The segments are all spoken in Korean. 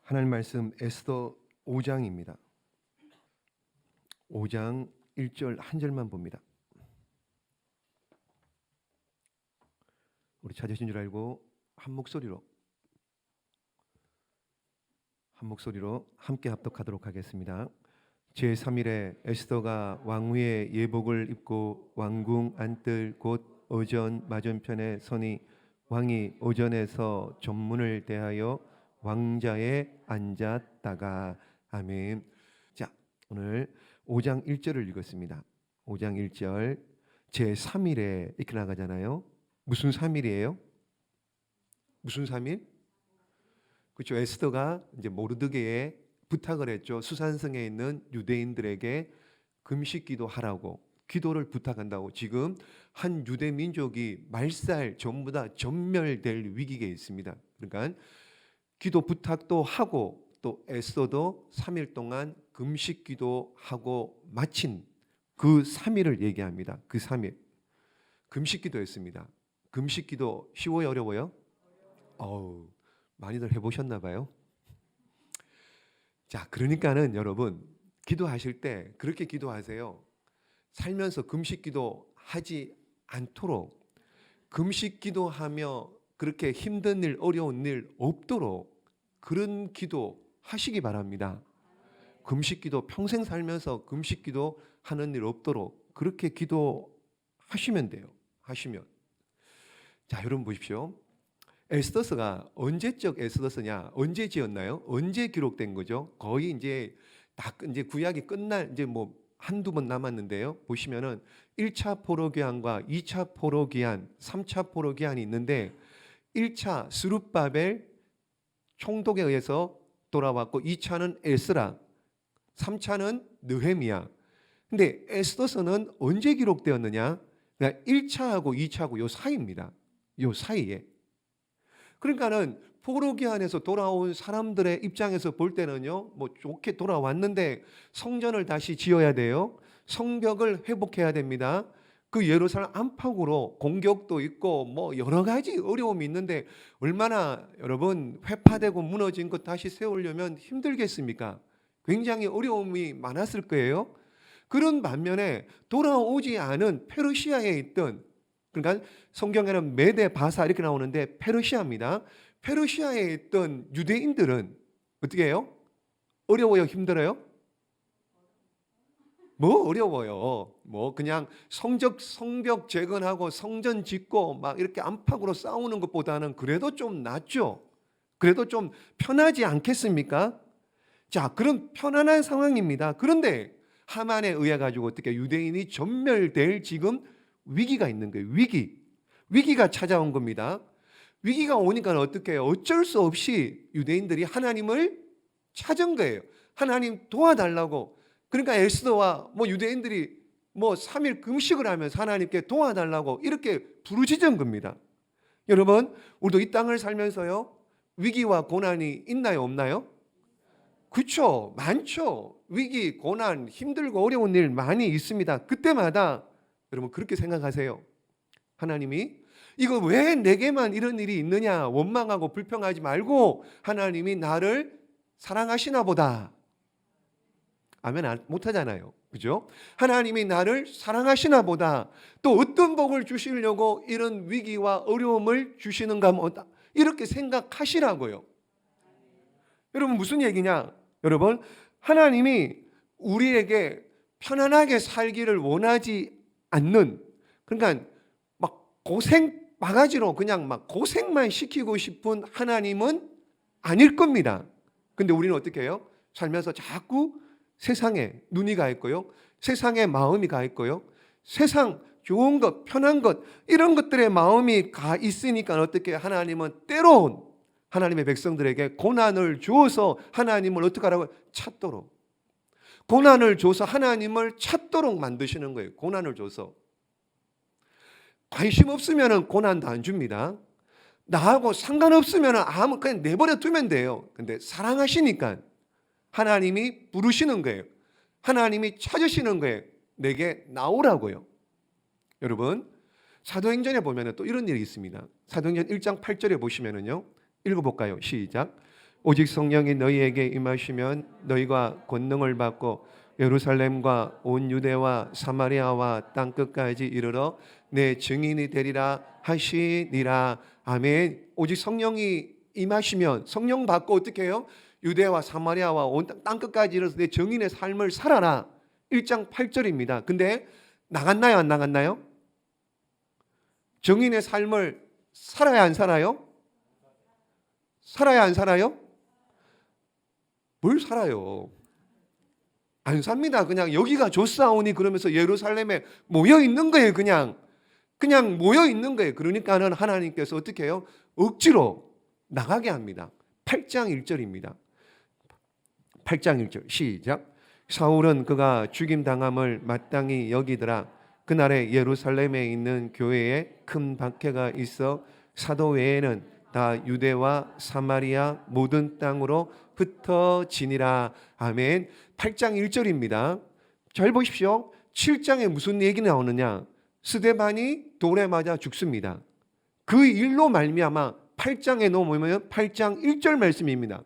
하나님 말씀 에스더 5장입니다. 5장 1절 한 절만 봅니다. 우리 찾으신 줄 알고 한 목소리로 함께 합독하도록 하겠습니다. 제3일에 에스더가 왕위의 예복을 입고 왕궁 안뜰 곧 어전 맞은편에 서니 왕이 어전에서 전문을 대하여 왕자에 앉았다가. 아멘. 자, 오늘 5장 1절을 읽었습니다. 5장 1절 제3일에 이렇게 나가잖아요. 무슨 3일이에요? 무슨 3일? 그렇죠. 에스더가 이제 모르드게에 부탁을 했죠. 수산성에 있는 유대인들에게 금식기도 하라고, 기도를 부탁한다고. 지금 한 유대 민족이 말살 전부 다 전멸될 위기에 있습니다. 그러니까 기도 부탁도 하고 또 에스더도 3일 동안 금식기도 하고 마친 그 3일을 얘기합니다. 그 3일 금식기도 했습니다. 금식기도 쉬워요, 어려워요? 많이들 해보셨나 봐요. 자, 그러니까는 여러분 기도하실 때 그렇게 기도하세요. 살면서 금식기도 하지 않도록, 금식기도 하며 그렇게 힘든 일, 어려운 일 없도록 그런 기도 하시기 바랍니다. 금식기도 평생 살면서 금식기도 하는 일 없도록 그렇게 기도하시면 돼요. 하시면. 자, 여러분 보십시오. 에스더서가 언제적 에스더서냐? 언제 지었나요? 언제 기록된 거죠? 거의 이제 구약이 끝날 이제 뭐 한두 번 남았는데요. 보시면은 1차 포로 귀환과 2차 포로 귀환, 3차 포로 귀환이 있는데 1차 스룹바벨 총독에 의해서 돌아왔고 2차는 에스라, 3차는 느헤미야. 근데 에스더서는 언제 기록되었느냐? 그러니까 1차하고 2차하고 요 사이입니다. 요 사이에. 그러니까는 포로 귀환에서 돌아온 사람들의 입장에서 볼 때는요, 뭐 좋게 돌아왔는데 성전을 다시 지어야 돼요. 성벽을 회복해야 됩니다. 그 예루살렘 안팎으로 공격도 있고 뭐 여러 가지 어려움이 있는데 얼마나 여러분 회파되고 무너진 것 다시 세우려면 힘들겠습니까? 굉장히 어려움이 많았을 거예요. 그런 반면에 돌아오지 않은 페르시아에 있던, 그러니까 성경에는 메데 바사 이렇게 나오는데 페르시아입니다. 페르시아에 있던 유대인들은 어떻게 해요? 어려워요? 힘들어요? 뭐 어려워요. 뭐 그냥 성벽 재건하고 성전 짓고 막 이렇게 안팎으로 싸우는 것보다는 그래도 좀 낫죠. 그래도 좀 편하지 않겠습니까? 자, 그런 편안한 상황입니다. 그런데 하만에 의해 가지고 어떻게 유대인이 전멸될 지금 위기가 있는 거예요. 위기가 찾아온 겁니다. 위기가 오니까 어떻게 해요? 어쩔 수 없이 유대인들이 하나님을 찾은 거예요. 하나님 도와달라고. 그러니까 에스더와 뭐 유대인들이 뭐 3일 금식을 하면서 하나님께 도와달라고 이렇게 부르짖은 겁니다. 여러분, 우리도 이 땅을 살면서요, 위기와 고난이 있나요, 없나요? 그렇죠. 많죠. 위기, 고난, 힘들고 어려운 일 많이 있습니다. 그때마다 여러분 그렇게 생각하세요. 하나님이 이거 왜 내게만 이런 일이 있느냐 원망하고 불평하지 말고 하나님이 나를 사랑하시나 보다. 아멘 못하잖아요. 그죠? 하나님이 나를 사랑하시나 보다. 또 어떤 복을 주시려고 이런 위기와 어려움을 주시는가 보다. 이렇게 생각하시라고요. 여러분 무슨 얘기냐? 여러분 하나님이 우리에게 편안하게 살기를 원하지 않는, 그러니까 막 바가지로 그냥 막 고생만 시키고 싶은 하나님은 아닐 겁니다. 근데 우리는 어떻게 해요? 살면서 자꾸 세상에 눈이 가 있고요, 세상에 마음이 가 있고요, 세상 좋은 것, 편한 것 이런 것들에 마음이 가 있으니까 어떻게 하나님은 때론 하나님의 백성들에게 고난을 주어서 하나님을 어떻게 하라고? 찾도록. 고난을 줘서 하나님을 찾도록 만드시는 거예요. 고난을 줘서. 관심 없으면 고난도 안 줍니다. 나하고 상관없으면 그냥 내버려 두면 돼요. 근데 사랑하시니까 하나님이 부르시는 거예요. 하나님이 찾으시는 거예요. 내게 나오라고요. 여러분 사도행전에 보면 또 이런 일이 있습니다. 사도행전 1장 8절에 보시면은요, 읽어볼까요? 시작. 오직 성령이 너희에게 임하시면 너희가 권능을 받고 예루살렘과 온 유대와 사마리아와 땅 끝까지 이르러 내 증인이 되리라 하시니라. 아멘. 오직 성령이 임하시면, 성령 받고 어떻게 해요? 유대와 사마리아와 온 땅 끝까지 이르러서 내 증인의 삶을 살아라. 1장 8절입니다. 근데 나갔나요, 안 나갔나요? 증인의 삶을 살아야 안 살아요? 살아야 안 살아요? 뭘 살아요? 안 삽니다. 그냥 여기가 좋사오니 그러면서 예루살렘에 모여 있는 거예요. 그냥 모여 있는 거예요. 그러니까는 하나님께서 어떻게 해요? 억지로 나가게 합니다. 8장 1절입니다. 8장 1절 시작. 사울은 그가 죽임 당함을 마땅히 여기더라. 그날에 예루살렘에 있는 교회에 큰 박해가 있어 사도 외에는 다 유대와 사마리아 모든 땅으로 흩어지니라. 아멘. 8장 1절입니다. 잘 보십시오. 7장에 무슨 얘기 나오느냐? 스데반이 돌에 맞아 죽습니다. 그 일로 말미암아 8장에 넘으면 8장 1절 말씀입니다.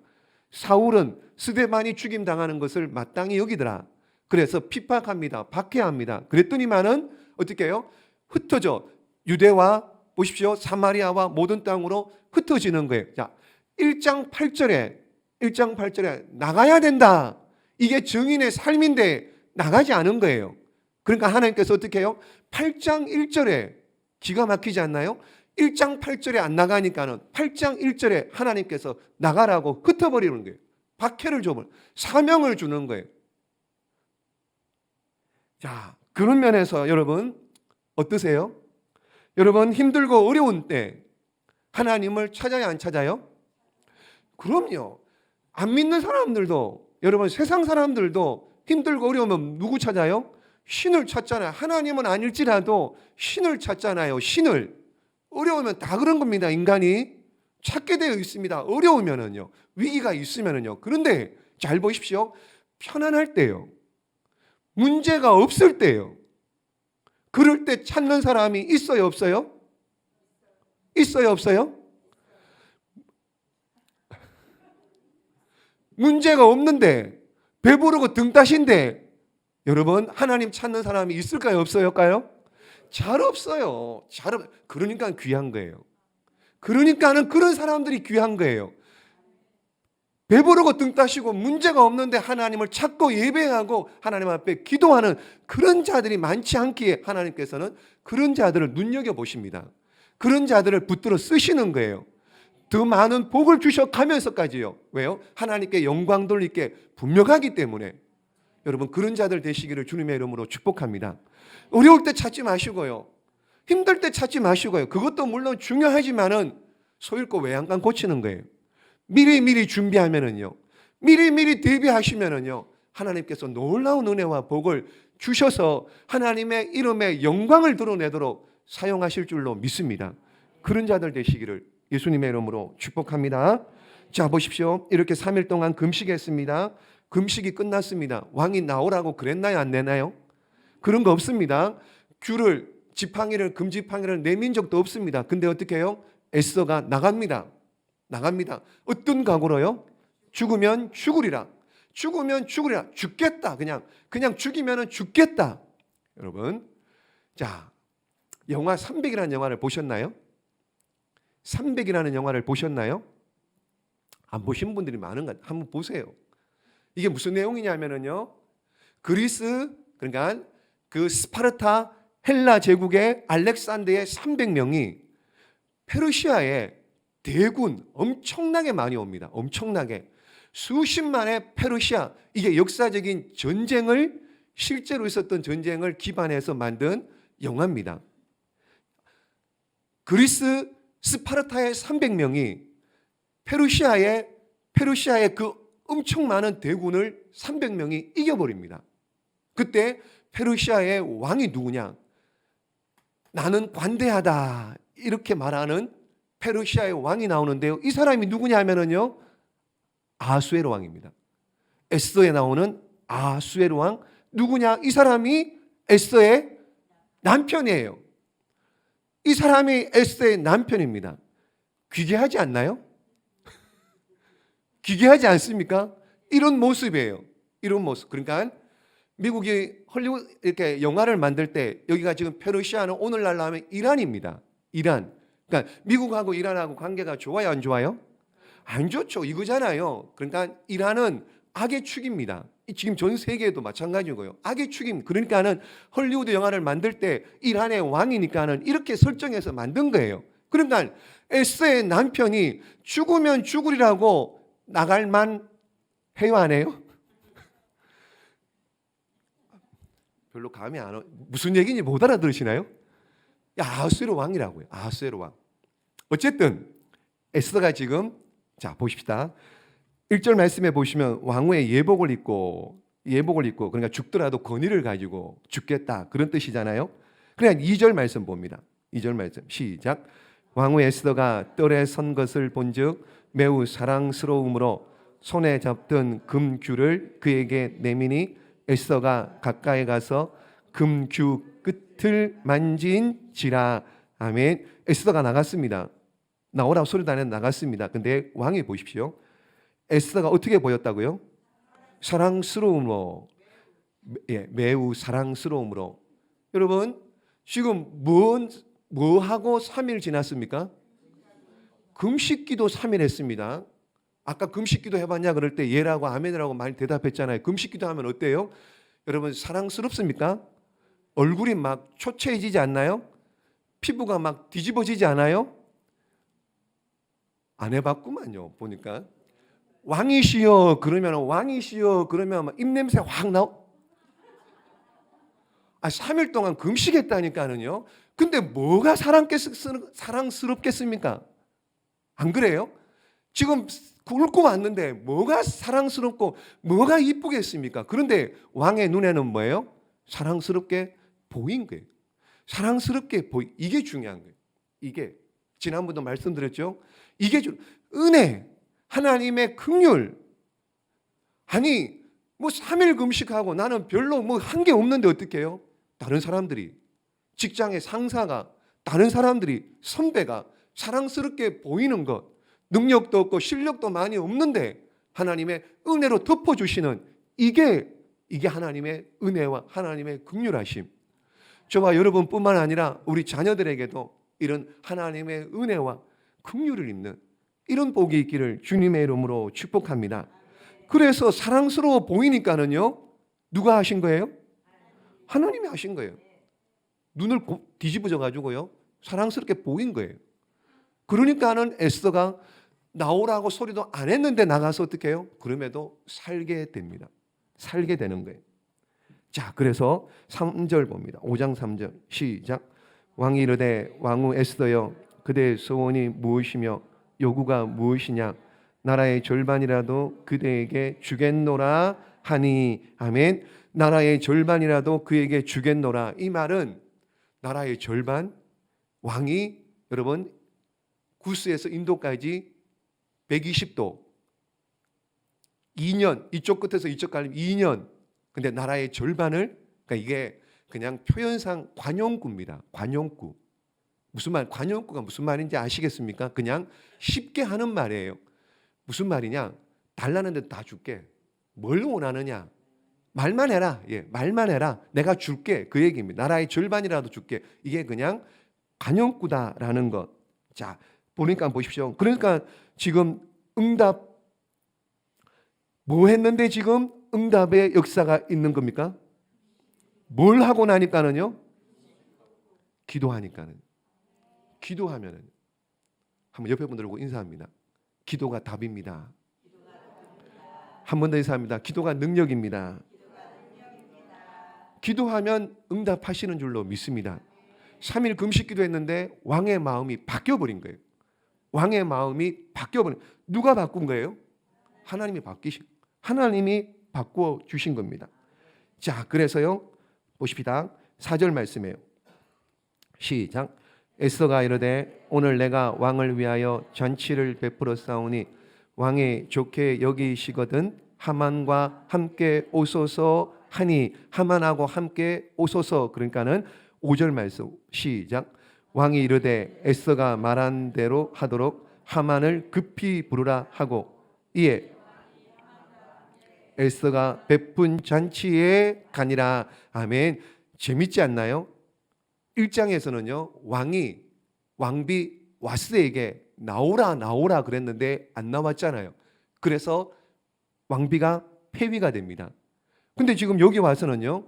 사울은 스데반이 죽임 당하는 것을 마땅히 여기더라. 그래서 핍박합니다. 박해합니다. 그랬더니만은 어떻게 해요? 흩어져 유대와 보십시오. 사마리아와 모든 땅으로 흩어지는 거예요. 자, 1장 8절에 나가야 된다. 이게 증인의 삶인데 나가지 않은 거예요. 그러니까 하나님께서 어떻게 해요? 8장 1절에 기가 막히지 않나요? 1장 8절에 안 나가니까는 8장 1절에 하나님께서 나가라고 흩어버리는 거예요. 박해를 줘버려. 사명을 주는 거예요. 자, 그런 면에서 여러분 어떠세요? 여러분 힘들고 어려운 때 하나님을 찾아야 안 찾아요? 그럼요. 안 믿는 사람들도, 여러분 세상 사람들도 힘들고 어려우면 누구 찾아요? 신을 찾잖아요. 하나님은 아닐지라도 신을 찾잖아요. 신을. 어려우면 다 그런 겁니다. 인간이 찾게 되어 있습니다. 어려우면은요, 위기가 있으면은요. 그런데 잘 보십시오. 편안할 때요, 문제가 없을 때요, 그럴 때 찾는 사람이 있어요, 없어요? 있어요, 없어요? 문제가 없는데, 배부르고 등 따신데, 여러분 하나님 찾는 사람이 있을까요, 없어요까요? 잘 없어요. 그러니까 귀한 거예요. 그러니까는 그런 사람들이 귀한 거예요. 배부르고 등 따시고 문제가 없는데 하나님을 찾고 예배하고 하나님 앞에 기도하는 그런 자들이 많지 않기에 하나님께서는 그런 자들을 눈여겨보십니다. 그런 자들을 붙들어 쓰시는 거예요. 더 많은 복을 주셔가면서까지요. 왜요? 하나님께 영광 돌리게 분명하기 때문에. 여러분 그런 자들 되시기를 주님의 이름으로 축복합니다. 어려울 때 찾지 마시고요, 힘들 때 찾지 마시고요. 그것도 물론 중요하지만은 소잃고 외양간 고치는 거예요. 미리 준비하면은요, 미리 대비하시면은요, 하나님께서 놀라운 은혜와 복을 주셔서 하나님의 이름에 영광을 드러내도록 사용하실 줄로 믿습니다. 그런 자들 되시기를 예수님의 이름으로 축복합니다. 자, 보십시오. 이렇게 3일 동안 금식했습니다. 금식이 끝났습니다. 왕이 나오라고 그랬나요, 안 내나요? 그런 거 없습니다. 귤을, 지팡이를, 금지팡이를 내민 적도 없습니다. 근데 어떻게 해요? 에스더가 나갑니다. 어떤 각오로요? 죽으면 죽으리라. 죽겠다. 그냥 죽이면은 죽겠다. 여러분, 자, 영화 300이라는 영화를 보셨나요? 300이라는 영화를 보셨나요? 안 보신 분들이 많은 것 같아요. 한번 보세요. 이게 무슨 내용이냐면요, 그리스, 그러니까 그 스파르타 헬라 제국의 알렉산더의 300명이 페르시아에 대군 엄청나게 많이 옵니다. 엄청나게 수십만의 페르시아, 이게 역사적인 전쟁을, 실제로 있었던 전쟁을 기반해서 만든 영화입니다. 그리스 스파르타의 300명이 페르시아의 그 엄청 많은 대군을 300명이 이겨버립니다. 그때 페르시아의 왕이 누구냐? 나는 관대하다 이렇게 말하는 페르시아의 왕이 나오는데요, 이 사람이 누구냐 하면은요, 아수에로 왕입니다. 에스더에 나오는 아수에로 왕. 누구냐? 이 사람이 에스더의 남편이에요. 이 사람이 에스더의 남편입니다. 귀괴하지 않나요? 기괴하지 않습니까? 이런 모습이에요. 이런 모습. 그러니까 미국이 헐리우드 이렇게 영화를 만들 때 여기가 지금 페르시아는 오늘날로 하면 이란입니다. 이란. 그러니까 미국하고 이란하고 관계가 좋아요, 안 좋아요? 안 좋죠. 이거잖아요. 그러니까 이란은 악의 축입니다. 지금 전 세계에도 마찬가지고요. 악의 축입니다. 그러니까는 헐리우드 영화를 만들 때 이란의 왕이니까는 이렇게 설정해서 만든 거예요. 그러니까 에스더의 남편이 죽으면 죽으리라고 나갈만 해요, 안 해요? 별로 감이 안 와. 무슨 얘기인지 못 알아들으시나요? 아하수에로 왕이라고요. 아하수에로 왕. 어쨌든 에스더가 지금 자 보십시다. 1절 말씀에 보시면 왕후의 예복을 입고 그러니까 죽더라도 권위를 가지고 죽겠다 그런 뜻이잖아요. 그냥 2절 말씀 봅니다. 2절 말씀 시작. 왕후 에스더가 뜰에 선 것을 본즉 매우 사랑스러움으로 손에 잡던 금규를 그에게 내미니 에스더가 가까이 가서 금규 끝을 만진지라. 아멘. 에스더가 나갔습니다. 나오라고 소리도 안 해서 나갔습니다. 근데 왕이 보십시오. 에스더가 어떻게 보였다고요? 사랑스러움으로. 매우 사랑스러움으로. 여러분 지금 뭐하고 3일 지났습니까? 금식기도 3일 했습니다. 아까 금식기도 해봤냐 그럴 때 예라고 아멘이라고 많이 대답했잖아요. 금식기도 하면 어때요? 여러분 사랑스럽습니까? 얼굴이 막 초췌해지지 않나요? 피부가 막 뒤집어지지 않아요? 안 해봤구만요. 보니까 왕이시여 그러면 막 입냄새 확 나오. 3일 동안 금식했다니까는요. 근데 뭐가 사랑스럽겠습니까? 안 그래요? 지금 굶고 왔는데 뭐가 사랑스럽고 뭐가 이쁘겠습니까? 그런데 왕의 눈에는 뭐예요? 사랑스럽게 보인 거예요. 이게 중요한 거예요. 이게 지난번도 말씀드렸죠. 이게 은혜, 하나님의 긍휼. 아니 뭐 3일 금식하고 나는 별로 뭐 한 게 없는데 어떻게 해요? 다른 사람들이 직장의 상사가 다른 사람들이 선배가 사랑스럽게 보이는 것, 능력도 없고 실력도 많이 없는데 하나님의 은혜로 덮어주시는 이게 하나님의 은혜와 하나님의 긍휼하심. 저와 여러분뿐만 아니라 우리 자녀들에게도 이런 하나님의 은혜와 긍휼을 입는 이런 복이 있기를 주님의 이름으로 축복합니다. 그래서 사랑스러워 보이니까는요, 누가 하신 거예요? 하나님이 하신 거예요. 눈을 뒤집어져 가지고요, 사랑스럽게 보인 거예요. 그러니까는 에스더가 나오라고 소리도 안 했는데 나가서 어떻게 해요? 그럼에도 살게 됩니다. 살게 되는 거예요. 자, 그래서 3절 봅니다. 5장 3절 시작. 왕이 이르되 왕후 에스더여 그대의 소원이 무엇이며 요구가 무엇이냐? 나라의 절반이라도 그대에게 주겠노라 하니. 아멘. 나라의 절반이라도 그에게 주겠노라. 이 말은 나라의 절반, 왕이 여러분 구스에서 인도까지 120도 2년, 이쪽 끝에서 이쪽 가려면 2년. 근데 나라의 절반을, 그러니까 이게 그냥 표현상 관용구입니다. 관용구. 관용구가 무슨 말인지 아시겠습니까? 그냥 쉽게 하는 말이에요. 무슨 말이냐? 달라는데 다 줄게. 뭘 원하느냐? 말만 해라. 말만 해라. 내가 줄게. 그 얘기입니다. 나라의 절반이라도 줄게. 이게 그냥 관용구다라는 것. 자, 보니까 보십시오. 그러니까 지금 응답 뭐 했는데 지금 응답의 역사가 있는 겁니까? 뭘 하고 나니까는요? 기도하니까는. 기도하면은 한번 옆에 분들하고 인사합니다. 기도가 답입니다. 한 번 더 인사합니다. 기도가 능력입니다. 기도하면 응답하시는 줄로 믿습니다. 3일 금식 기도했는데 왕의 마음이 바뀌어버린 거예요. 왕의 마음이 바뀌어버린. 누가 바꾼 거예요? 하나님이 바꾸어 주신 겁니다. 자, 그래서요 보십시다. 4절 말씀이에요. 시작. 에스더가 이르되 오늘 내가 왕을 위하여 잔치를 베풀어 싸우니 왕이 좋게 여기시거든 하만과 함께 오소서 하니. 하만하고 함께 오소서. 그러니까는 5절 말씀 시작. 왕이 이르되 에스더가 말한 대로 하도록 하만을 급히 부르라 하고 이에 에스더가 베푼 잔치에 가니라. 아멘. 재밌지 않나요? 1장에서는요 왕비 와스에게 나오라 그랬는데 안 나왔잖아요. 그래서 왕비가 폐위가 됩니다. 근데 지금 여기 와서는요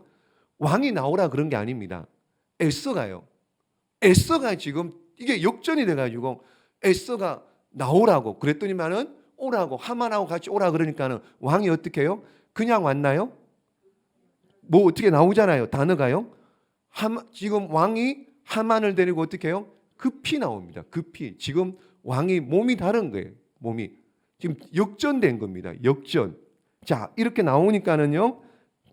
왕이 나오라 그런 게 아닙니다. 에스더가 지금 이게 역전이 돼가지고 에스더가 나오라고 그랬더니만은 오라고, 하만하고 같이 오라 그러니까는 왕이 어떻게 해요? 그냥 왔나요? 뭐 어떻게 나오잖아요. 단어가요. 지금 왕이 하만을 데리고 어떻게 해요? 급히 나옵니다. 급히. 지금 왕이 몸이 다른 거예요. 몸이. 지금 역전된 겁니다. 역전. 자, 이렇게 나오니까는요.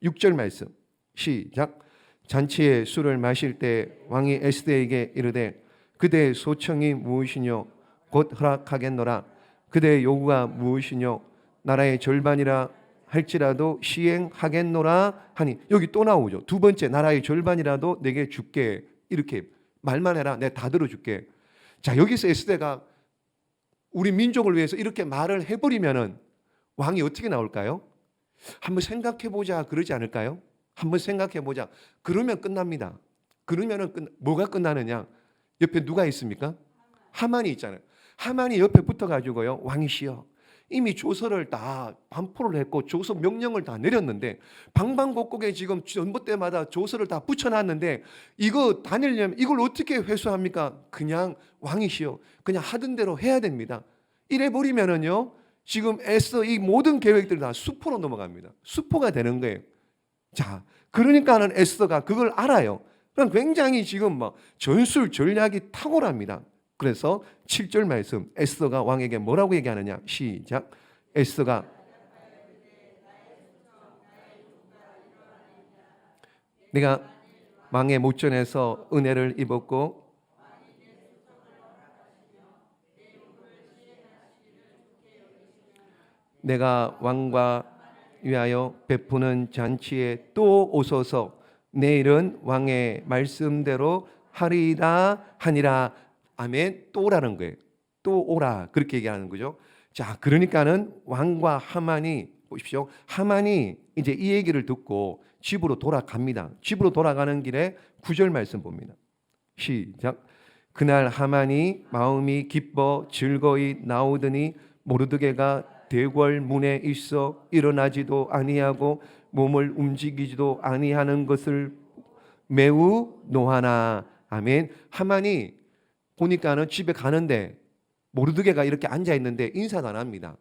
6절 말씀. 시작. 잔치에 술을 마실 때 왕이 에스더에게 이르되 그대의 소청이 무엇이뇨? 곧 허락하겠노라. 그대의 요구가 무엇이뇨? 나라의 절반이라 할지라도 시행하겠노라 하니. 여기 또 나오죠. 두 번째, 나라의 절반이라도 내게 줄게. 이렇게 말만 해라. 내가 다 들어줄게. 자, 여기서 에스더가 우리 민족을 위해서 이렇게 말을 해버리면은 왕이 어떻게 나올까요? 한번 생각해보자 그러지 않을까요? 한번 생각해보자. 그러면 끝납니다. 그러면은 뭐가 끝나느냐? 옆에 누가 있습니까? 하만이 있잖아요. 하만이 옆에 붙어가지고요, 왕이시여, 이미 조서를 다 반포를 했고 조서 명령을 다 내렸는데 방방곡곡에 지금 전봇대마다 조서를 다 붙여놨는데 이거 다니려면 이걸 어떻게 회수합니까? 그냥 왕이시여, 그냥 하던 대로 해야 됩니다. 이래 버리면은요 지금 애써 이 모든 계획들이 다 수포로 넘어갑니다. 수포가 되는 거예요. 자, 그러니까는 에스더가 그걸 알아요. 그럼 굉장히 지금 막 전술 전략이 탁월합니다. 그래서 7절 말씀, 에스더가 왕에게 뭐라고 얘기하느냐? 시작. 에스더가 내가 왕의 목전에서 은혜를 입었고 내가 왕과 위하여 베푸는 잔치에 또 오소서. 내일은 왕의 말씀대로 하리라 하니라. 아멘. 또라는 거예요. 또 오라 그렇게 얘기하는 거죠. 자, 그러니까는 왕과 하만이 보십시오. 하만이 이제 이 얘기를 듣고 집으로 돌아갑니다. 집으로 돌아가는 길에 9절 말씀 봅니다. 시작. 그날 하만이 마음이 기뻐 즐거이 나오더니 모르드게가 대궐 문에 있어 일어나지도 아니하고 몸을 움직이지도 아니하는 것을 매우 노하나. 아멘. 하만이 보니까는 집에 가는데 모르드게가 이렇게 앉아 있는데 인사도 안 합니다.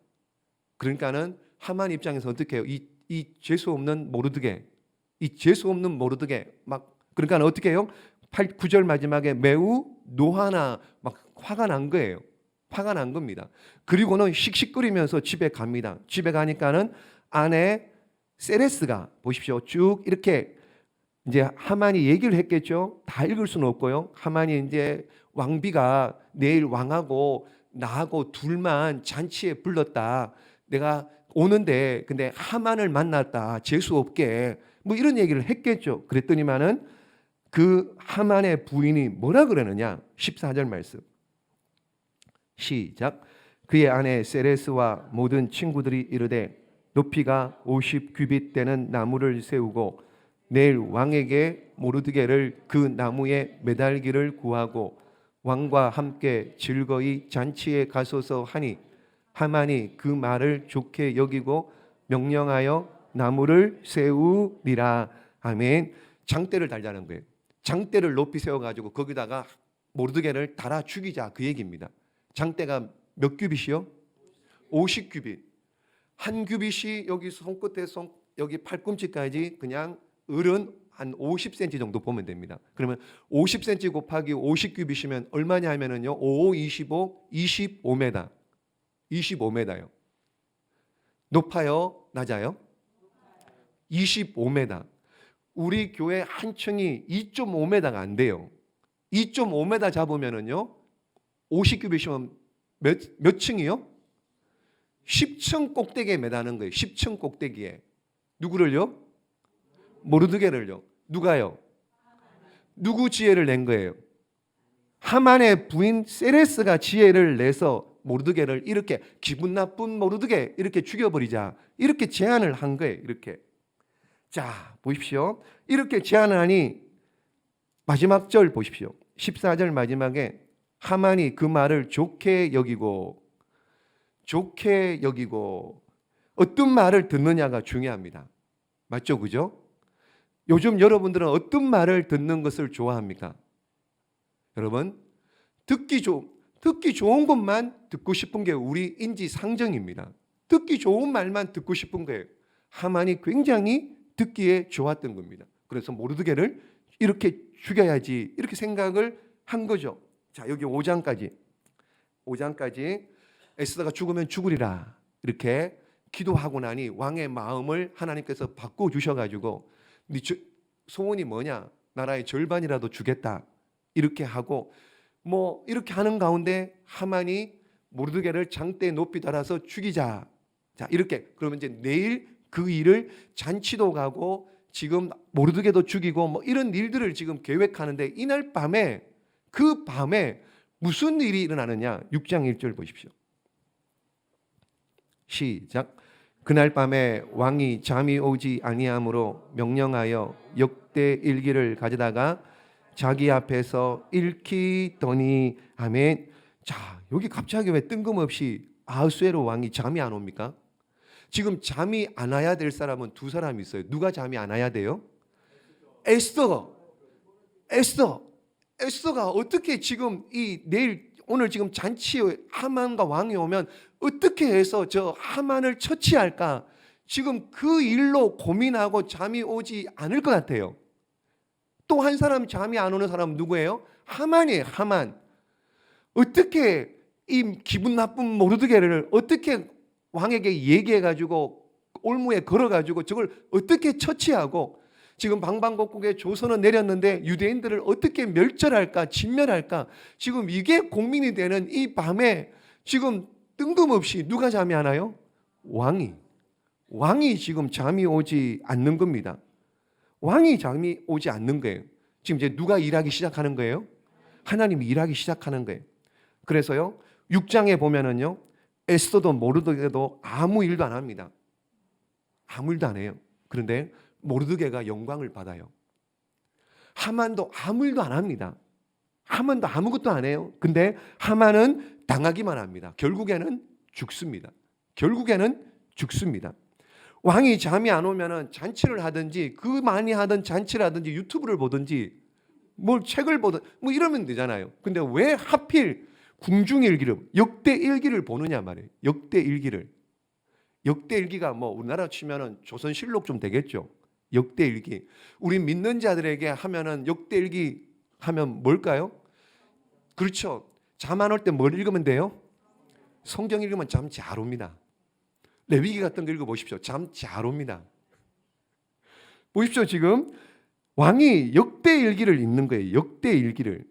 그러니까는 하만 입장에서 어떻게 해요? 이 재수 없는 모르드게, 막 그러니까 어떻게 해요? 9절 마지막에 매우 노하나, 막 화가 난 거예요. 화가 난 겁니다. 그리고는 씩씩거리면서 집에 갑니다. 집에 가니까는 아내 세레스가 보십시오. 쭉 이렇게 이제 하만이 얘기를 했겠죠. 다 읽을 수는 없고요. 하만이 이제 왕비가 내일 왕하고 나하고 둘만 잔치에 불렀다. 내가 오는데 근데 하만을 만났다. 재수 없게 뭐 이런 얘기를 했겠죠. 그랬더니만은 그 하만의 부인이 뭐라 그러느냐? 14절 말씀. 시작. 그의 아내 세레스와 모든 친구들이 이르되 높이가 50규빗 되는 나무를 세우고 내일 왕에게 모르드게를 그 나무에 매달기를 구하고 왕과 함께 즐거이 잔치에 가소서 하니 하만이 그 말을 좋게 여기고 명령하여 나무를 세우리라. 아멘. 장대를 달자는 거예요. 장대를 높이 세워가지고 거기다가 모르드게를 달아 죽이자 그 얘기입니다. 장대가 몇 규빗이요? 50규빗. 한 규빗이 여기 손끝에서 여기 팔꿈치까지 그냥 을은 한 50cm 정도 보면 됩니다. 그러면 50cm 곱하기 50규빗이면 얼마냐 하면은요. 5, 25, 25m. 25m요. 높아요? 낮아요? 25m. 우리 교회 한 층이 2.5m가 안 돼요. 2.5m 잡으면은요. 50규빗이면 몇 층이요? 10층 꼭대기에 매다는 거예요. 10층 꼭대기에. 누구를요? 모르드게를요. 누가요? 누구 지혜를 낸 거예요? 하만의 부인 세레스가 지혜를 내서 모르드게를 이렇게 기분 나쁜 모르드게 이렇게 죽여버리자 이렇게 제안을 한 거예요. 이렇게. 자 보십시오. 이렇게 제안을 하니 마지막 절 보십시오. 14절 마지막에 하만이 그 말을 좋게 여기고 어떤 말을 듣느냐가 중요합니다. 맞죠? 그죠? 요즘 여러분들은 어떤 말을 듣는 것을 좋아합니까? 여러분 듣기 좋은 것만 듣고 싶은 게 우리 인지상정입니다. 듣기 좋은 말만 듣고 싶은 거예요. 하만이 굉장히 듣기에 좋았던 겁니다. 그래서 모르드게를 이렇게 죽여야지 이렇게 생각을 한 거죠. 자 여기 5장까지 에스더가 죽으면 죽으리라 이렇게 기도하고 나니 왕의 마음을 하나님께서 바꿔주셔가지고 네 소원이 뭐냐? 나라의 절반이라도 주겠다 이렇게 하고 뭐 이렇게 하는 가운데 하만이 모르드게를 장대에 높이 달아서 죽이자. 자 이렇게 그러면 이제 내일 그 일을 잔치도 가고 지금 모르드게도 죽이고 뭐 이런 일들을 지금 계획하는데 이날 밤에 그 밤에 무슨 일이 일어나느냐? 6장 1절 보십시오. 시작. 그날 밤에 왕이 잠이 오지 아니하므로 명령하여 역대 일기를 가져다가 자기 앞에서 읽히더니 아멘. 자 여기 갑자기 왜 뜬금없이 아하수에로 왕이 잠이 안 옵니까? 지금 잠이 안 와야 될 사람은 두 사람이 있어요. 누가 잠이 안 와야 돼요? 에스더가 어떻게 지금 오늘 지금 잔치에 하만과 왕이 오면 어떻게 해서 저 하만을 처치할까? 지금 그 일로 고민하고 잠이 오지 않을 것 같아요. 또 한 사람 잠이 안 오는 사람은 누구예요? 하만이에요. 하만. 어떻게 이 기분 나쁜 모르드게를 어떻게 왕에게 얘기해가지고 올무에 걸어가지고 저걸 어떻게 처치하고 지금 방방곡곡에 조선은 내렸는데 유대인들을 어떻게 멸절할까 진멸할까 지금 이게 고민이 되는 이 밤에 지금 뜬금없이 누가 잠이 안 와요? 왕이 지금 잠이 오지 않는 겁니다. 왕이 잠이 오지 않는 거예요. 지금 이제 누가 일하기 시작하는 거예요? 하나님이 일하기 시작하는 거예요. 그래서요 6장에 보면은요 에스더도 모르드게도 아무 일도 안 합니다. 아무 일도 안 해요. 그런데 모르드게가 영광을 받아요. 하만도 아무 일도 안 합니다. 하만도 아무것도 안 해요. 근데 하만은 당하기만 합니다. 결국에는 죽습니다. 왕이 잠이 안 오면은 잔치를 하든지 그 많이 하던 잔치를 하든지 유튜브를 보든지 뭘 책을 보든 뭐 이러면 되잖아요. 근데 왜 하필 궁중일기를 역대일기를 보느냐 말이에요. 역대일기가 뭐 우리나라 치면은 조선실록 좀 되겠죠. 역대일기. 우리 믿는 자들에게 하면은 역대일기 하면 뭘까요? 그렇죠. 잠 안 올 때 뭘 읽으면 돼요? 성경 읽으면 잠 잘 옵니다. 레위기 같은 거 읽어보십시오. 잠 잘 옵니다. 보십시오. 지금 왕이 역대일기를 읽는 거예요. 역대일기를.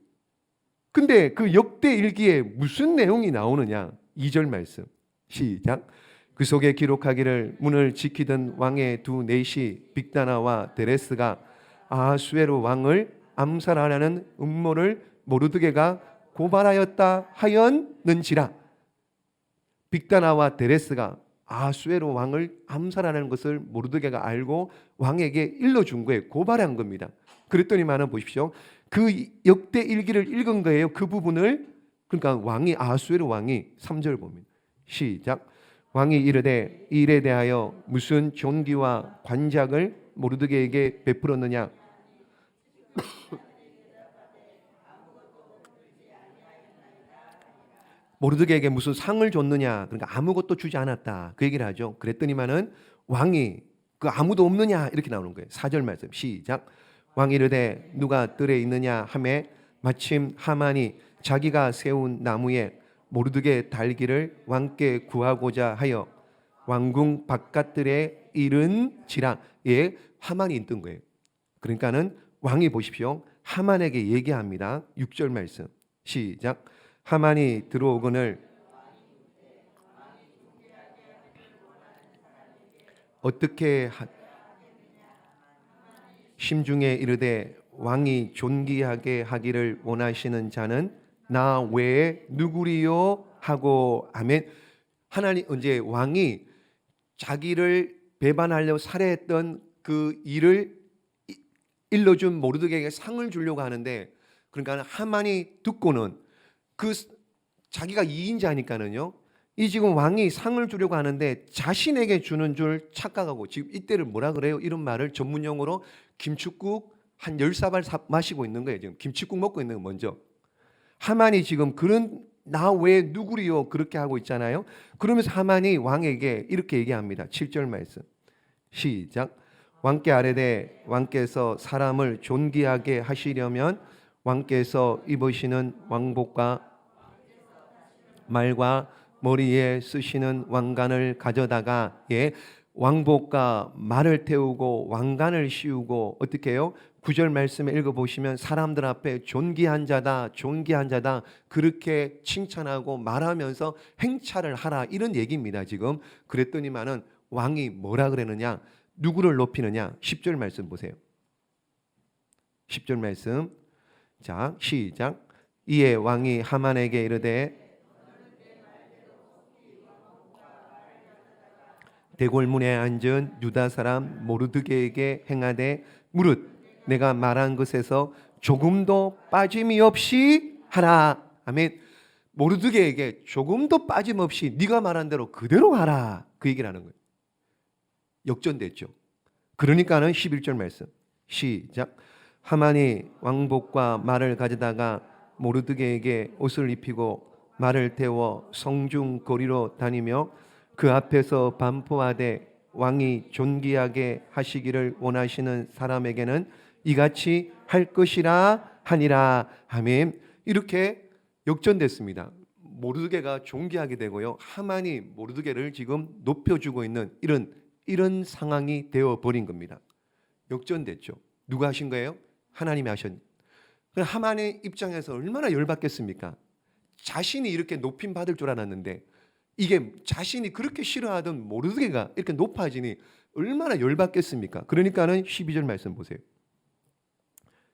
근데 그 역대일기에 무슨 내용이 나오느냐? 2절 말씀 시작. 그 속에 기록하기를 문을 지키던 왕의 두 내시 빅다나와 데레스가 아하수에로 왕을 암살하려는 음모를 모르드게가 고발하였다 하였는지라. 빅다나와 데레스가 아하수에로 왕을 암살하는 것을 모르드게가 알고 왕에게 일러준 거예요. 고발한 겁니다. 그랬더니만은 보십시오. 그 역대 일기를 읽은 거예요. 그 부분을. 그러니까 왕이 아하수에로 왕이 3절 봅니다. 시작. 왕이 이르되 이 일에 대하여 무슨 존귀와 관작을 모르드게에게 베풀었느냐? 모르드게에게 무슨 상을 줬느냐? 그러니까 아무것도 주지 않았다. 그 얘기를 하죠. 그랬더니만은 왕이 그 아무도 없느냐? 이렇게 나오는 거예요. 4절 말씀 시작. 왕이 이르되 누가 뜰에 있느냐 하매 마침 하만이 자기가 세운 나무에 모르드게 달기를 왕께 구하고자 하여 왕궁 바깥들에 이른지라. 예, 하만이 있던 거예요. 그러니까는 왕이 보십시오. 하만에게 얘기합니다. 6절 말씀 시작. 하만이 들어오거늘 어떻게 심중에 이르되 왕이 존귀하게 하기를 원하시는 자는 나 외에 누구리요 하고 아멘. 하나님 이제 왕이 자기를 배반하려고 살해했던 그 일을 일러준 모르드게에게 상을 주려고 하는데, 그러니까 하만이 듣고는 그 자기가 2인자니까는요. 이 지금 왕이 상을 주려고 하는데 자신에게 주는 줄 착각하고 지금 이때를 뭐라 그래요? 이런 말을 전문 용어로 김칫국 한 10사발 마시고 있는 거예요. 지금 김칫국 먹고 있는 거 먼저. 하만이 지금 그런 나 왜 누구리요? 그렇게 하고 있잖아요. 그러면서 하만이 왕에게 이렇게 얘기합니다. 7절 말씀. 시작. 왕께 아뢰되 왕께서 사람을 존귀하게 하시려면 왕께서 입으시는 왕복과 말과 머리에 쓰시는 왕관을 가져다가 왕복과 말을 태우고 왕관을 씌우고 어떻게 해요? 9절 말씀에 읽어보시면 사람들 앞에 존귀한 자다 존귀한 자다 그렇게 칭찬하고 말하면서 행차를 하라 이런 얘기입니다. 지금 그랬더니만은 왕이 뭐라 그러느냐, 누구를 높이느냐. 10절 말씀 보세요. 10절 말씀. 자, 시작. 이에 왕이 하만에게 이르되 대궐문에 앉은 유다 사람 모르드게에게 행하되 무릇 내가 말한 것에서 조금도 빠짐이 없이 하라. 아멘. 모르드게에게 조금도 빠짐없이 네가 말한 대로 그대로 하라. 그 얘기를 하는 거예요. 역전됐죠. 그러니까는 11절 말씀. 시작. 하만이 왕복과 말을 가져다가 모르드게에게 옷을 입히고 말을 태워 성중 거리로 다니며 그 앞에서 반포하되 왕이 존귀하게 하시기를 원하시는 사람에게는 이같이 할 것이라 하니라. 아멘. 이렇게 역전됐습니다. 모르드게가 존귀하게 되고요. 하만이 모르드게를 지금 높여주고 있는 이런 상황이 되어버린 겁니다. 역전됐죠. 누가 하신 거예요? 하나님이 하신. 하만의 입장에서 얼마나 열받겠습니까? 자신이 이렇게 높임 받을 줄 알았는데 이게 자신이 그렇게 싫어하던 모르드게가 이렇게 높아지니 얼마나 열받겠습니까? 그러니까는 12절 말씀 보세요.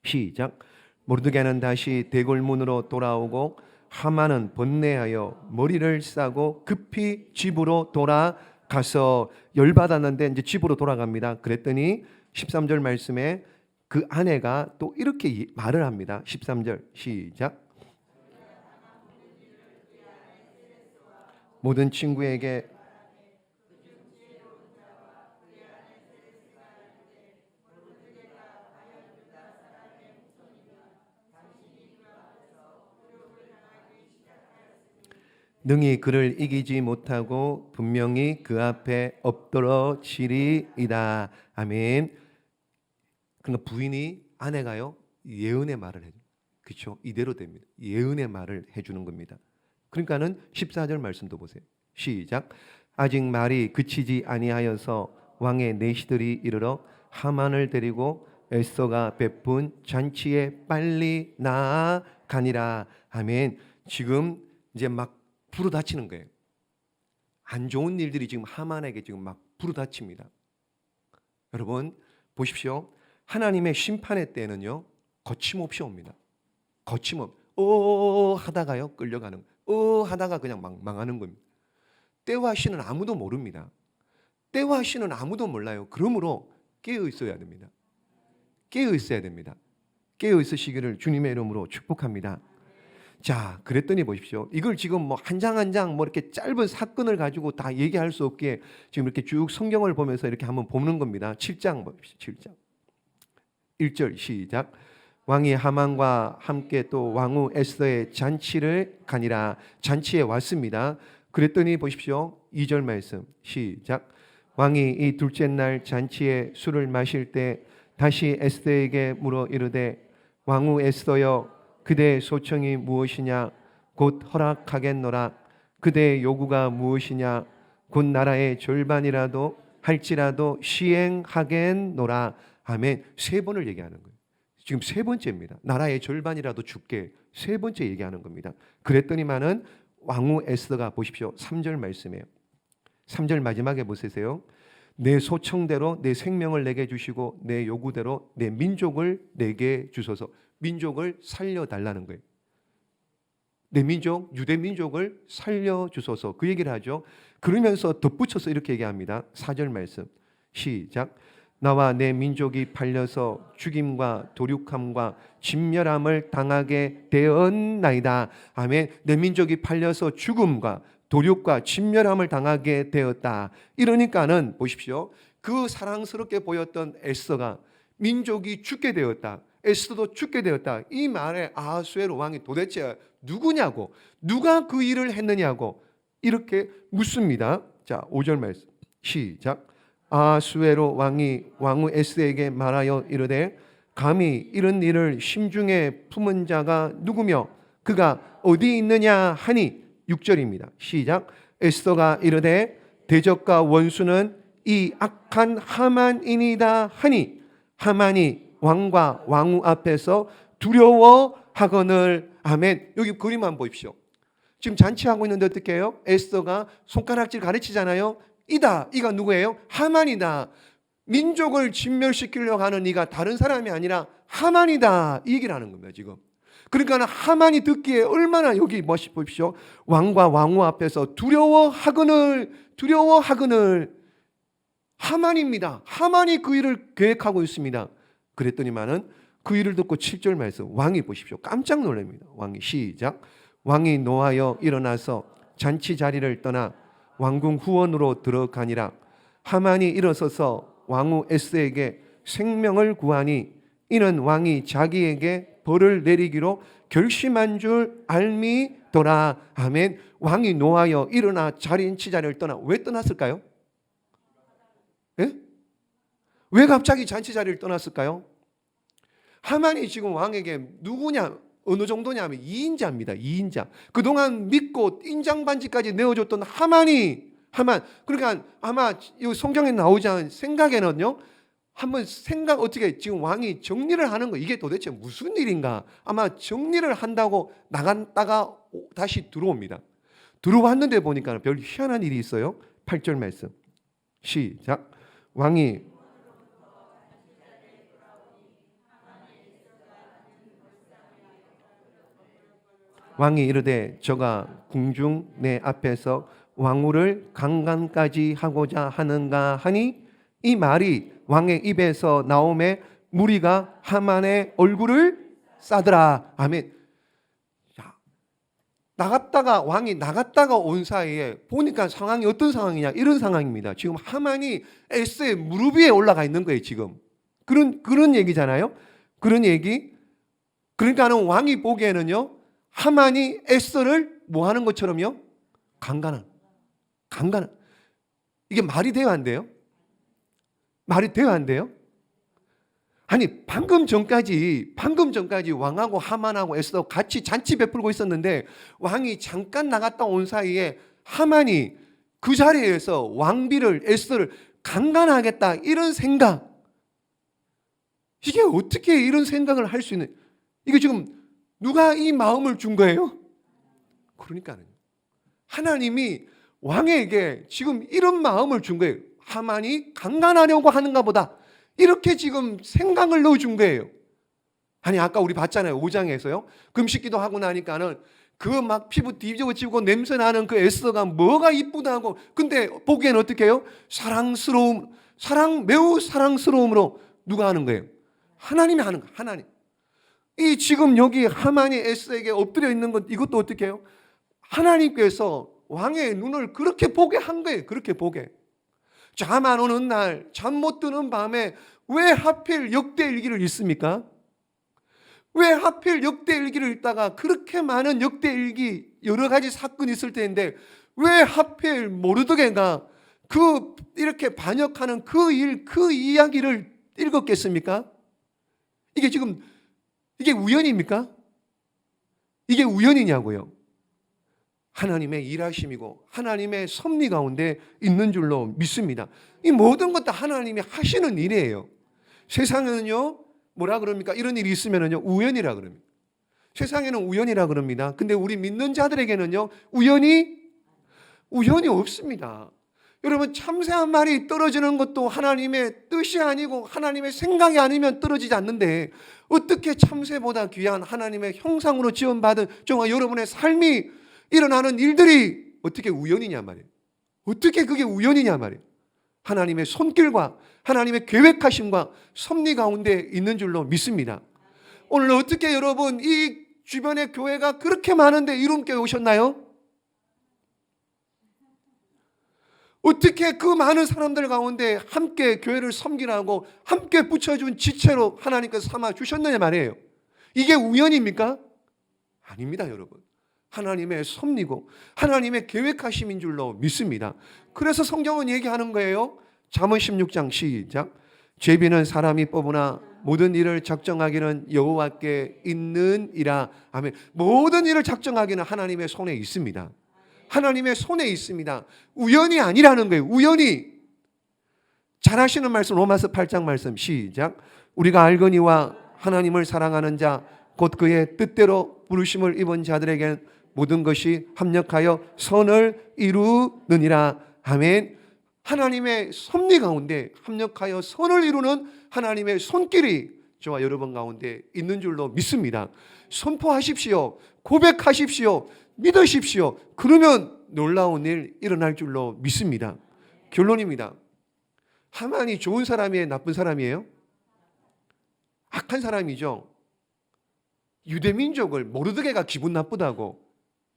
시작. 모르드게는 다시 대궐문으로 돌아오고 하만은 번뇌하여 머리를 싸고 급히 집으로 돌아가서 열받았는데 이제 집으로 돌아갑니다. 그랬더니 13절 말씀에 그 아내가 또 이렇게 말을 합니다. 13절 시작. 모든 친구에게 능히 그를 이기지 못하고 분명히 그 앞에 엎드러지리이다. 아멘. 그러니까 부인이 아내가요 예언의 말을 해요. 그렇죠? 이대로 됩니다. 예언의 말을 해주는 겁니다. 그러니까는 14절 말씀도 보세요. 시작. 아직 말이 그치지 아니하여서 왕의 내시들이 이르러 하만을 데리고 에스더가 베푼 잔치에 빨리 나아가니라. 아멘. 지금 이제 막 불어닥치는 거예요. 안 좋은 일들이 지금 하만에게 지금 막 불어닥칩니다. 여러분 보십시오. 하나님의 심판의 때는요 거침없이 옵니다. 거침없. 하다가요 끌려가는. 하다가 그냥 막 망하는 겁니다. 때와 시는 아무도 모릅니다. 때와 시는 아무도 몰라요. 그러므로 깨어 있어야 됩니다. 깨어 있어야 됩니다. 깨어 있으시기를 주님의 이름으로 축복합니다. 자, 그랬더니 보십시오. 이걸 지금 뭐 한 장 한 장 뭐 이렇게 짧은 사건을 가지고 다 얘기할 수 없기에 지금 이렇게 쭉 성경을 보면서 이렇게 한번 보는 겁니다. 7장 보십시오. 7장 1절 시작. 왕이 하만과 함께 또 왕후 에스더의 잔치를 가니라. 잔치에 왔습니다. 그랬더니 보십시오. 2절 말씀 시작. 왕이 이 둘째 날 잔치에 술을 마실 때 다시 에스더에게 물어 이르되 왕후 에스더여 그대의 소청이 무엇이냐 곧 허락하겠노라. 그대의 요구가 무엇이냐 곧 나라의 절반이라도 할지라도 시행하겠노라. 아멘. 세 번을 얘기하는 거예요. 지금 세 번째입니다. 나라의 절반이라도 줄게. 세 번째 얘기하는 겁니다. 그랬더니만은 왕후 에스더가 보십시오. 3절 말씀이에요. 3절 마지막에 보세요. 내 소청대로 내 생명을 내게 주시고 내 요구대로 내 민족을 내게 주소서. 민족을 살려달라는 거예요. 내 민족, 유대 민족을 살려주소서. 그 얘기를 하죠. 그러면서 덧붙여서 이렇게 얘기합니다. 4절 말씀 시작. 나와 내 민족이 팔려서 죽임과 도륙함과 진멸함을 당하게 되었나이다. 아멘. 내 민족이 팔려서 죽음과 도륙과 진멸함을 당하게 되었다. 이러니까는 보십시오. 그 사랑스럽게 보였던 에스더가 민족이 죽게 되었다. 에스더도 죽게 되었다. 이 말에 아하수에로 왕이 도대체 누구냐고, 누가 그 일을 했느냐고 이렇게 묻습니다. 자, 5절 말씀 시작. 아하수에로 왕이 왕후 에스더에게 말하여 이르되 감히 이런 일을 심중에 품은 자가 누구며 그가 어디 있느냐 하니 6절입니다. 시작. 에스더가 이르되 대적과 원수는 이 악한 하만이니이다 하니 하만이 왕과 왕후 앞에서 두려워하거늘. 아멘. 여기 그림만 보십시오. 지금 잔치하고 있는데 어떻게 해요? 에스더가 손가락질 가르치잖아요. 이가 누구예요? 하만이다. 민족을 진멸시키려고 하는 이가 다른 사람이 아니라 하만이다. 이 얘기를 하는 겁니다 지금. 그러니까 하만이 듣기에 얼마나 여기 보십시오. 왕과 왕후 앞에서 두려워하거늘. 하만입니다. 하만이 그 일을 계획하고 있습니다. 그랬더니만은 그 일을 듣고 7절 말씀 왕이 보십시오. 깜짝 놀랍니다. 왕이 시작. 왕이 노하여 일어나서 잔치 자리를 떠나 왕궁 후원으로 들어가니라. 하만이 일어서서 왕후 에스더에게 생명을 구하니 이는 왕이 자기에게 벌을 내리기로 결심한 줄 알미더라. 아멘. 왕이 노하여 일어나 잔치 자리를 떠나. 왜 떠났을까요? 예? 왜 갑자기 잔치 자리를 떠났을까요? 하만이 지금 왕에게 누구냐, 어느 정도냐면 2인자입니다. 2인자. 그동안 믿고 인장반지까지 내어줬던 하만. 그러니까 아마 이 성경에 나오지 않은 생각에는요. 한번 어떻게 지금 왕이 정리를 하는 거 이게 도대체 무슨 일인가? 아마 정리를 한다고 나갔다가 다시 들어옵니다. 들어왔는데 보니까 별 희한한 일이 있어요. 8절 말씀 시작. 왕이 이르되 저가 궁중 내 앞에서 왕후를 강간까지 하고자 하는가 하니 이 말이 왕의 입에서 나오매 무리가 하만의 얼굴을 싸더라. 아멘. 자, 왕이 나갔다가 온 사이에 보니까 상황이 어떤 상황이냐 이런 상황입니다. 지금 하만이 에스더의 무릎 위에 올라가 있는 거예요. 지금 그런 얘기잖아요. 그런 얘기. 그러니까는 왕이 보기에는요. 하만이 에스더를 뭐 하는 것처럼요? 강간한. 이게 말이 돼요, 안 돼요? 말이 돼요, 안 돼요? 아니, 방금 전까지 왕하고 하만하고 에스더 같이 잔치 베풀고 있었는데 왕이 잠깐 나갔다 온 사이에 하만이 그 자리에서 왕비를 에스더를 강간하겠다 이런 생각. 이게 어떻게 이런 생각을 할 수 있는? 이게 지금 누가 이 마음을 준 거예요? 그러니까는 하나님이 왕에게 지금 이런 마음을 준 거예요. 하만이 강간하려고 하는가 보다. 이렇게 지금 생각을 넣어준 거예요. 아니 아까 우리 봤잖아요. 5장에서요. 금식기도 하고 나니까는 그 막 피부 뒤집어지고 냄새 나는 그 에스더가 뭐가 이쁘다고. 근데 보기엔 어떻게 해요? 매우 사랑스러움으로 누가 하는 거예요? 하나님이 하는 거예요. 하나님. 이 지금 여기 하만이 에스더에게 엎드려 있는 것 이것도 어떻게 해요? 하나님께서 왕의 눈을 그렇게 보게 한 거예요. 그렇게 보게. 잠 안 오는 날, 잠 못 드는 밤에 왜 하필 역대일기를 읽습니까? 왜 하필 역대일기를 읽다가 그렇게 많은 역대일기 여러 가지 사건이 있을 텐데 왜 하필 모르드게가 이렇게 반역하는 그 이야기를 읽었겠습니까? 이게 우연입니까? 이게 우연이냐고요? 하나님의 일하심이고 하나님의 섭리 가운데 있는 줄로 믿습니다. 이 모든 것 다 하나님이 하시는 일이에요. 세상에는요, 뭐라 그럽니까? 이런 일이 있으면요, 우연이라 그럽니다. 세상에는 우연이라 그럽니다. 근데 우리 믿는 자들에게는요, 우연이 없습니다. 여러분, 참새 한 마리 떨어지는 것도 하나님의 뜻이 아니고 하나님의 생각이 아니면 떨어지지 않는데 어떻게 참새보다 귀한 하나님의 형상으로 지원받은 정말 여러분의 삶이 일어나는 일들이 어떻게 우연이냐 말이에요. 어떻게 그게 우연이냐 말이에요. 하나님의 손길과 하나님의 계획하심과 섭리 가운데 있는 줄로 믿습니다. 오늘 어떻게 여러분 이 주변의 교회가 그렇게 많은데 이룸교회 오셨나요? 어떻게 그 많은 사람들 가운데 함께 교회를 섬기라고 함께 붙여준 지체로 하나님께서 삼아 주셨느냐 말이에요. 이게 우연입니까? 아닙니다, 여러분. 하나님의 섭리고 하나님의 계획하심인 줄로 믿습니다. 그래서 성경은 얘기하는 거예요. 잠언 16장 시작. 죄비는 사람이 뽑으나 모든 일을 작정하기는 여호와께 있느니라. 아멘. 모든 일을 작정하기는 하나님의 손에 있습니다. 하나님의 손에 있습니다. 우연이 아니라는 거예요. 우연이. 잘 아시는 말씀 로마서 8장 말씀 시작. 우리가 알거니와 하나님을 사랑하는 자 곧 그의 뜻대로 부르심을 입은 자들에겐 모든 것이 합력하여 선을 이루느니라. 아멘. 하나님의 섭리 가운데 합력하여 선을 이루는 하나님의 손길이 저와 여러분 가운데 있는 줄로 믿습니다. 선포하십시오. 고백하십시오. 믿으십시오. 그러면 놀라운 일 일어날 줄로 믿습니다. 결론입니다. 하만이 좋은 사람이에요? 나쁜 사람이에요? 악한 사람이죠. 유대민족을 모르드게가 기분 나쁘다고,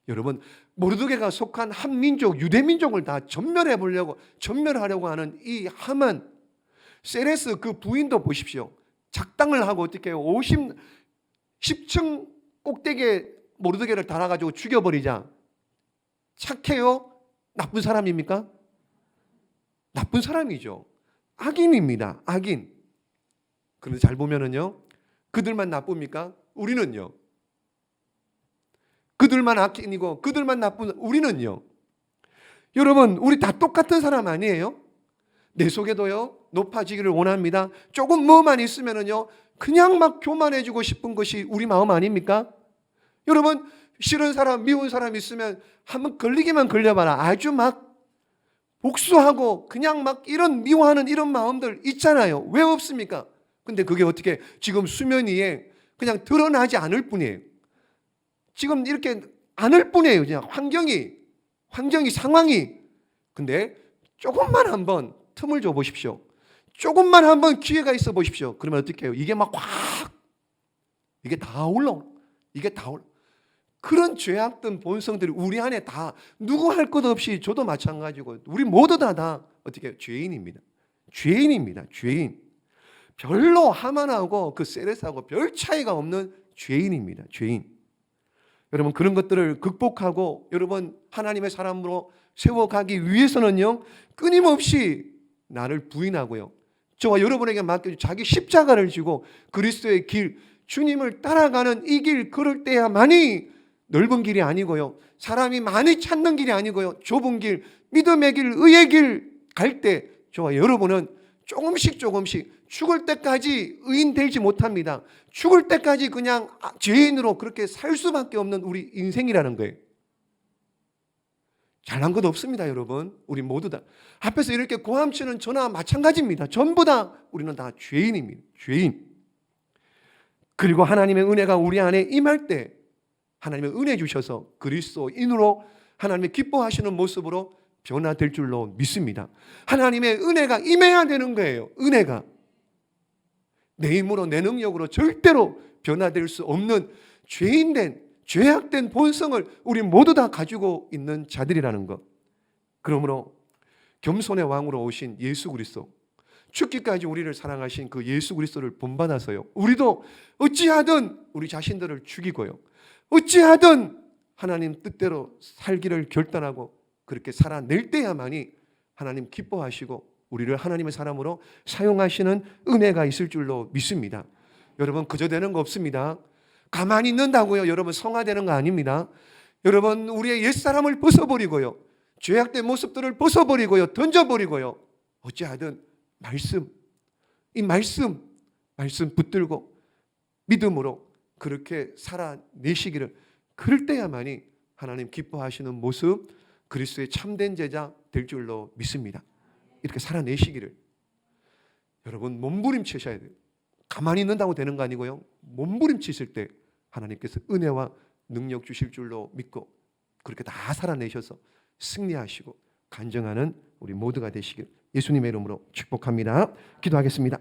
여러분, 모르드게가 속한 한 민족, 유대민족을 다 전멸하려고 하는 이 하만, 세레스 그 부인도 보십시오. 작당을 하고 어떻게 해요? 10층 꼭대기에 모르드게를 달아가지고 죽여버리자. 착해요? 나쁜 사람입니까? 나쁜 사람이죠. 악인입니다. 악인. 그런데 잘 보면은요, 그들만 나쁩니까? 우리는요. 그들만 악인이고 그들만 나쁜 우리는요. 여러분, 우리 다 똑같은 사람 아니에요? 내 속에도요 높아지기를 원합니다. 조금 뭐만 있으면은요 그냥 막 교만해지고 싶은 것이 우리 마음 아닙니까? 여러분, 싫은 사람, 미운 사람 있으면 한번 걸리기만 걸려봐라. 아주 막 복수하고 그냥 막 이런 미워하는 이런 마음들 있잖아요. 왜 없습니까? 근데 그게 어떻게 지금 수면 위에 그냥 드러나지 않을 뿐이에요. 지금 이렇게 않을 뿐이에요. 그냥 환경이, 상황이. 근데 조금만 한번 틈을 줘 보십시오. 조금만 한번 기회가 있어 보십시오. 그러면 어떻게 해요? 이게 막 확, 이게 다 올라. 그런 죄악된 본성들이 우리 안에 다, 누구 할 것 없이 저도 마찬가지고 우리 모두 다 어떻게 해요? 죄인입니다. 죄인. 별로 하만하고 그 세레스하고 별 차이가 없는 죄인입니다. 죄인. 여러분, 그런 것들을 극복하고 여러분 하나님의 사람으로 세워가기 위해서는요 끊임없이 나를 부인하고요 저와 여러분에게 맡겨준 자기 십자가를 지고 그리스도의 길, 주님을 따라가는 이 길 걸을 때야만이 넓은 길이 아니고요 사람이 많이 찾는 길이 아니고요 좁은 길, 믿음의 길, 의의 길 갈 때 저와 여러분은 조금씩 죽을 때까지 의인 되지 못합니다. 죽을 때까지 그냥 죄인으로 그렇게 살 수밖에 없는 우리 인생이라는 거예요. 잘난 것 없습니다, 여러분. 우리 모두 다. 앞에서 이렇게 고함치는 저나 마찬가지입니다. 전부 다 우리는 다 죄인입니다. 죄인. 그리고 하나님의 은혜가 우리 안에 임할 때 하나님의 은혜 주셔서 그리스도인으로 하나님의 기뻐하시는 모습으로 변화될 줄로 믿습니다. 하나님의 은혜가 임해야 되는 거예요. 은혜가. 내 힘으로 내 능력으로 절대로 변화될 수 없는 죄악된 본성을 우리 모두 다 가지고 있는 자들이라는 것. 그러므로 겸손의 왕으로 오신 예수 그리스도, 죽기까지 우리를 사랑하신 그 예수 그리스도를 본받아서요 우리도 어찌하든 우리 자신들을 죽이고요 어찌하든 하나님 뜻대로 살기를 결단하고 그렇게 살아낼 때야만이 하나님 기뻐하시고 우리를 하나님의 사람으로 사용하시는 은혜가 있을 줄로 믿습니다. 여러분, 그저 되는 거 없습니다. 가만히 있는다고요 여러분 성화되는 거 아닙니다. 여러분, 우리의 옛사람을 벗어버리고요 죄악된 모습들을 벗어버리고요 던져버리고요 어찌하든 이 말씀 붙들고 믿음으로 그렇게 살아내시기를, 그럴 때야만이 하나님 기뻐하시는 모습, 그리스도의 참된 제자 될 줄로 믿습니다. 이렇게 살아내시기를. 여러분 몸부림치셔야 돼요. 가만히 있는다고 되는 거 아니고요. 몸부림치실 때 하나님께서 은혜와 능력 주실 줄로 믿고 그렇게 다 살아내셔서 승리하시고 간증하는 우리 모두가 되시길 예수님의 이름으로 축복합니다. 기도하겠습니다.